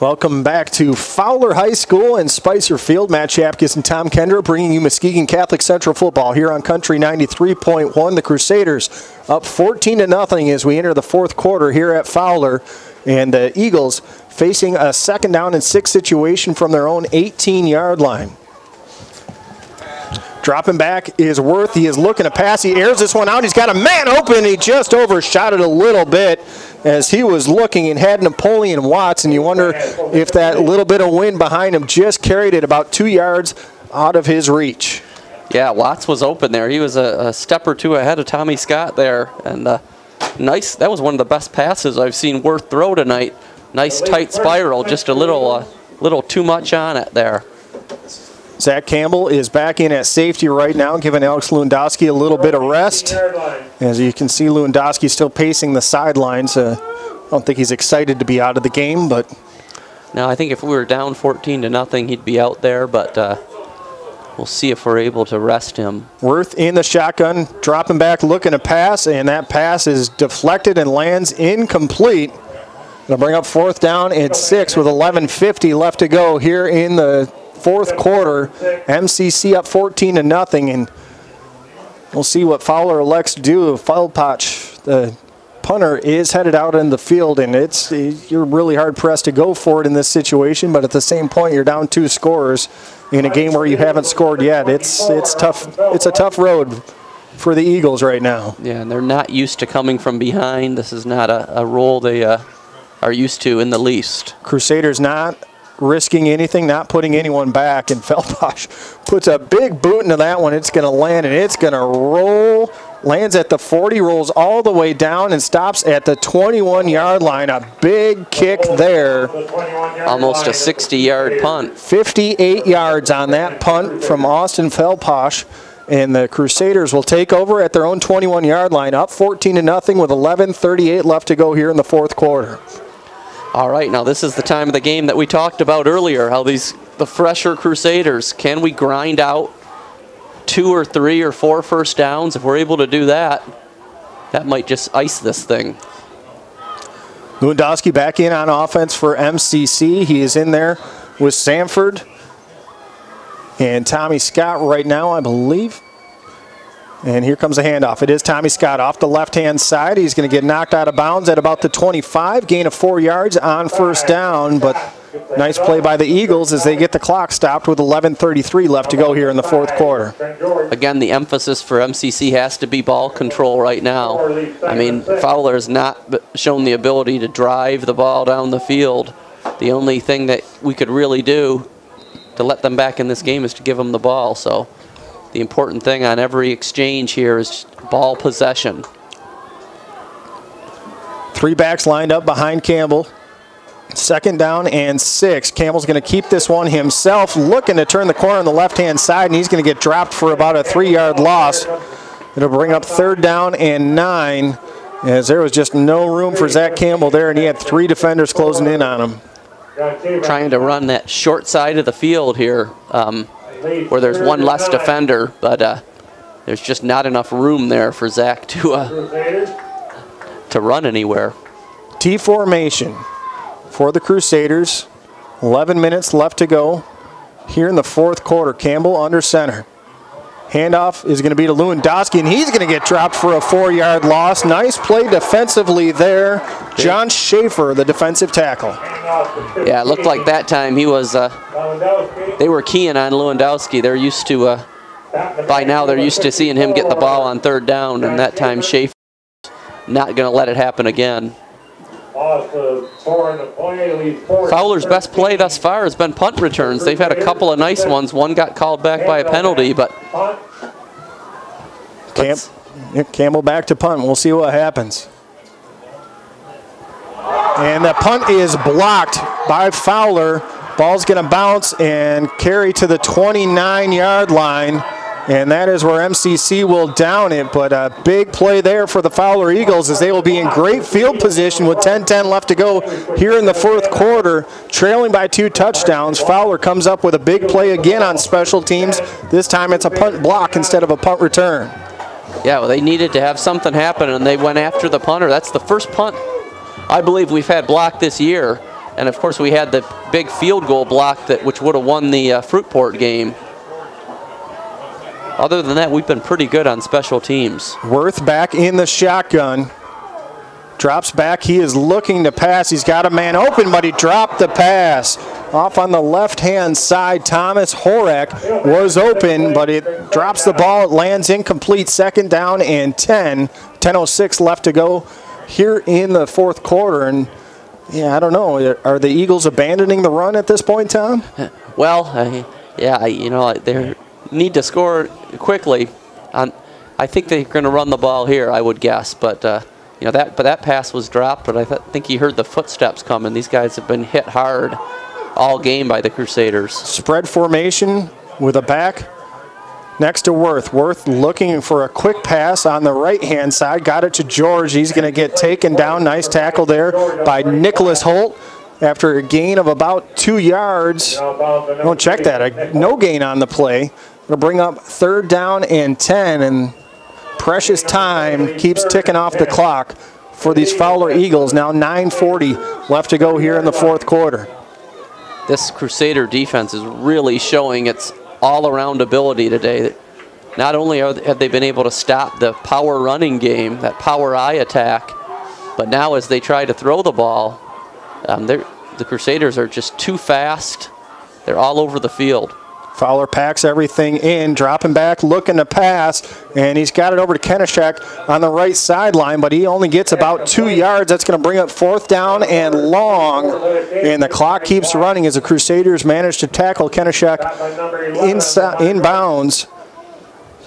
Welcome back to Fowler High School and Spicer Field. Matt Shapkus and Tom Kendra bringing you Muskegon Catholic Central football here on Country 93.1. The Crusaders up 14-0 as we enter the fourth quarter here at Fowler. And the Eagles facing a 2nd down and 6 situation from their own 18-yard line. Dropping back is Worth. He is looking to pass. He airs this one out. He's got a man open. He just overshot it a little bit as he was looking and had Napoleon Watts. And you wonder if that little bit of wind behind him just carried it about 2 yards out of his reach. Yeah, Watts was open there. He was a step or two ahead of Tommy Scott there. And nice. That was one of the best passes I've seen Worth throw tonight. Nice tight spiral. Just a little too much on it there. Zach Campbell is back in at safety right now, giving Alex Lewandowski a little bit of rest. As you can see, Lewandowski still pacing the sidelines. I don't think he's excited to be out of the game, but... No, I think if we were down 14-0, he'd be out there, but we'll see if we're able to rest him. Worth in the shotgun, dropping back, looking to pass, and that pass is deflected and lands incomplete. It'll bring up 4th down and 6 with 11:50 left to go here in the fourth quarter. MCC up 14-0, and we'll see what Fowler elects to do. Feldpach, the punter, is headed out in the field, and you're really hard pressed to go for it in this situation. But at the same point, you're down 2 scorers in a game where you haven't scored yet. It's tough. It's a tough road for the Eagles right now. Yeah, and they're not used to coming from behind. This is not a role they are used to in the least. Crusaders not risking anything, not putting anyone back, and Feldpach puts a big boot into that one. It's going to land, and it's going to roll. Lands at the 40, rolls all the way down, and stops at the 21-yard line. A big kick there. Almost a 60-yard punt. 58 yards on that punt from Austin Feldpach. And the Crusaders will take over at their own 21-yard line, up 14-0 with 11:38 left to go here in the fourth quarter. All right, now this is the time of the game that we talked about earlier, how the fresher Crusaders, can we grind out 2 or 3 or 4 first downs? If we're able to do that, that might just ice this thing. Lewandowski back in on offense for MCC. He is in there with Sanford and Tommy Scott right now, I believe. And here comes a handoff. It is Tommy Scott off the left-hand side. He's going to get knocked out of bounds at about the 25. Gain of 4 yards on first down, but nice play by the Eagles as they get the clock stopped with 11:33 left to go here in the fourth quarter. Again, the emphasis for MCC has to be ball control right now. I mean, Fowler has not shown the ability to drive the ball down the field. The only thing that we could really do to let them back in this game is to give them the ball. So the important thing on every exchange here is ball possession. 3 backs lined up behind Campbell. 2nd down and 6. Campbell's going to keep this one himself, looking to turn the corner on the left-hand side, and he's going to get dropped for about a 3-yard loss. It'll bring up 3rd down and 9, as there was just no room for Zach Campbell there, and he had 3 defenders closing in on him. Trying to run that short side of the field here, where there's one less defender, but there's just not enough room there for Zach to run anywhere. T formation for the Crusaders. 11 minutes left to go here in the fourth quarter. Campbell under center. Handoff is going to be to Lewandowski, and he's going to get dropped for a 4-yard loss. Nice play defensively there. John Schaefer, the defensive tackle. Yeah, it looked like that time he was, they were keying on Lewandowski. They're used to, by now they're used to seeing him get the ball on 3rd down, and that time Schaefer not going to let it happen again. Fowler's best play thus far has been punt returns. They've had a couple of nice ones. One got called back by a penalty, but Campbell back to punt. We'll see what happens. And the punt is blocked by Fowler. Ball's going to bounce and carry to the 29-yard line. And that is where MCC will down it, but a big play there for the Fowler Eagles as they will be in great field position with 10:10 left to go here in the fourth quarter, trailing by 2 touchdowns. Fowler comes up with a big play again on special teams. This time it's a punt block instead of a punt return. Yeah, well, they needed to have something happen, and they went after the punter. That's the first punt I believe we've had blocked this year, And of course, we had the big field goal block which would have won the Fruitport game. Other than that, we've been pretty good on special teams. Worth back in the shotgun. Drops back. He is looking to pass. He's got a man open, but he dropped the pass. Off on the left-hand side, Thomas Horak was open, but it drops the ball. It lands incomplete. 2nd down and 10. 10:06 left to go here in the 4th quarter. And yeah, I don't know. Are the Eagles abandoning the run at this point, Tom? Well, yeah, you know, they need to score quickly. I think they're going to run the ball here, I would guess, but. You know, that pass was dropped, but I think he heard the footsteps coming. These guys have been hit hard all game by the Crusaders. Spread formation with a back next to Worth. Worth looking for a quick pass on the right-hand side. Got it to George. He's going to get taken down. Nice tackle there by Nicholas Holt after a gain of about 2 yards. Don't check that. No gain on the play. It'll bring up 3rd down and 10, and precious time keeps ticking off the clock for these Fowler Eagles. Now 9:40 left to go here in the 4th quarter. This Crusader defense is really showing its all-around ability today. Not only have they been able to stop the power running game, that power eye attack, but now as they try to throw the ball, the Crusaders are just too fast. They're all over the field. Fowler packs everything in, dropping back, looking to pass, and he's got it over to Kenishek on the right sideline, but he only gets about 2 yards. That's going to bring up 4th down and long, and the clock keeps running as the Crusaders manage to tackle Kenishek inbounds.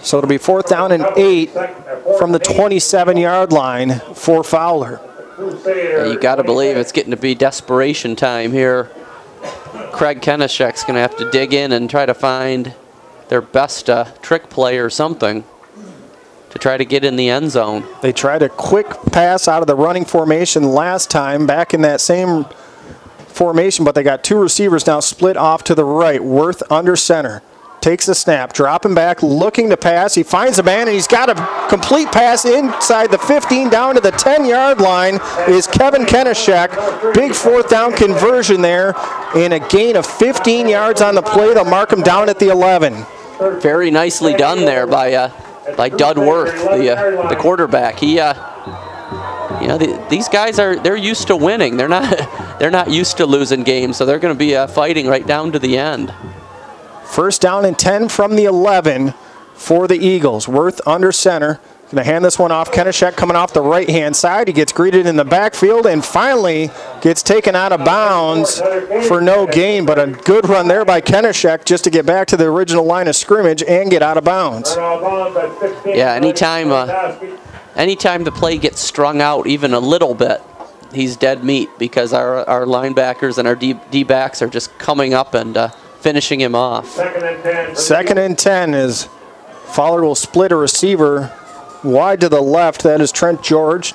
So it'll be 4th down and 8 from the 27-yard line for Fowler. Yeah, you got to believe it's getting to be desperation time here. Craig Kenishek's going to have to dig in and try to find their best trick play or something to try to get in the end zone. They tried a quick pass out of the running formation last time, back in that same formation, but they got 2 receivers now split off to the right. Worth under center. Takes the snap, dropping back, looking to pass. He finds a man, and he's got a complete pass inside the 15 down to the 10-yard line is Kevin Kenishek. Big 4th down conversion there, and a gain of 15 yards on the play. They'll mark him down at the 11. Very nicely done there by Dud Worth, the quarterback. He, you know, these guys they're used to winning. They're not used to losing games, so they're going to be fighting right down to the end. 1st down and 10 from the 11 for the Eagles. Worth under center. Going to hand this one off. Kenishek coming off the right-hand side. He gets greeted in the backfield and finally gets taken out of bounds for no gain, but a good run there by Kenishek just to get back to the original line of scrimmage and get out of bounds. Yeah, anytime the play gets strung out even a little bit, he's dead meat because our linebackers and our D-backs are just coming up and finishing him off. 2nd and 10 as Fowler will split a receiver wide to the left. That is Trent George.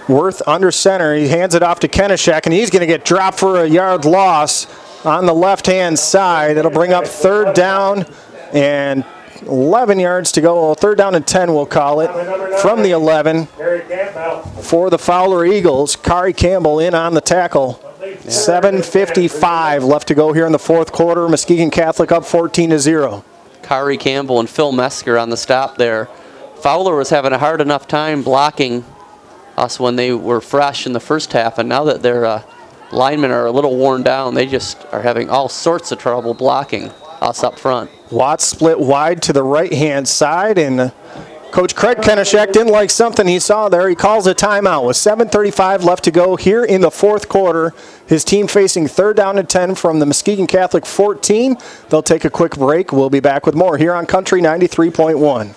Worth under center. He hands it off to Kenishek, and he's going to get dropped for a yard loss on the left-hand side. It'll bring up 3rd down and 11 yards to go. 3rd down and 10, we'll call it, from the 11 for the Fowler Eagles. Kari Campbell in on the tackle. 7:55 left to go here in the 4th quarter. Muskegon Catholic up 14-0. Kari Campbell and Phil Mesker on the stop there. Fowler was having a hard enough time blocking us when they were fresh in the first half, and now that their linemen are a little worn down, they just are having all sorts of trouble blocking us up front. Watts split wide to the right-hand side, and Coach Craig Kenishek didn't like something he saw there. He calls a timeout with 7:35 left to go here in the 4th quarter. His team facing 3rd down and 10 from the Muskegon Catholic 14. They'll take a quick break. We'll be back with more here on Country 93.1.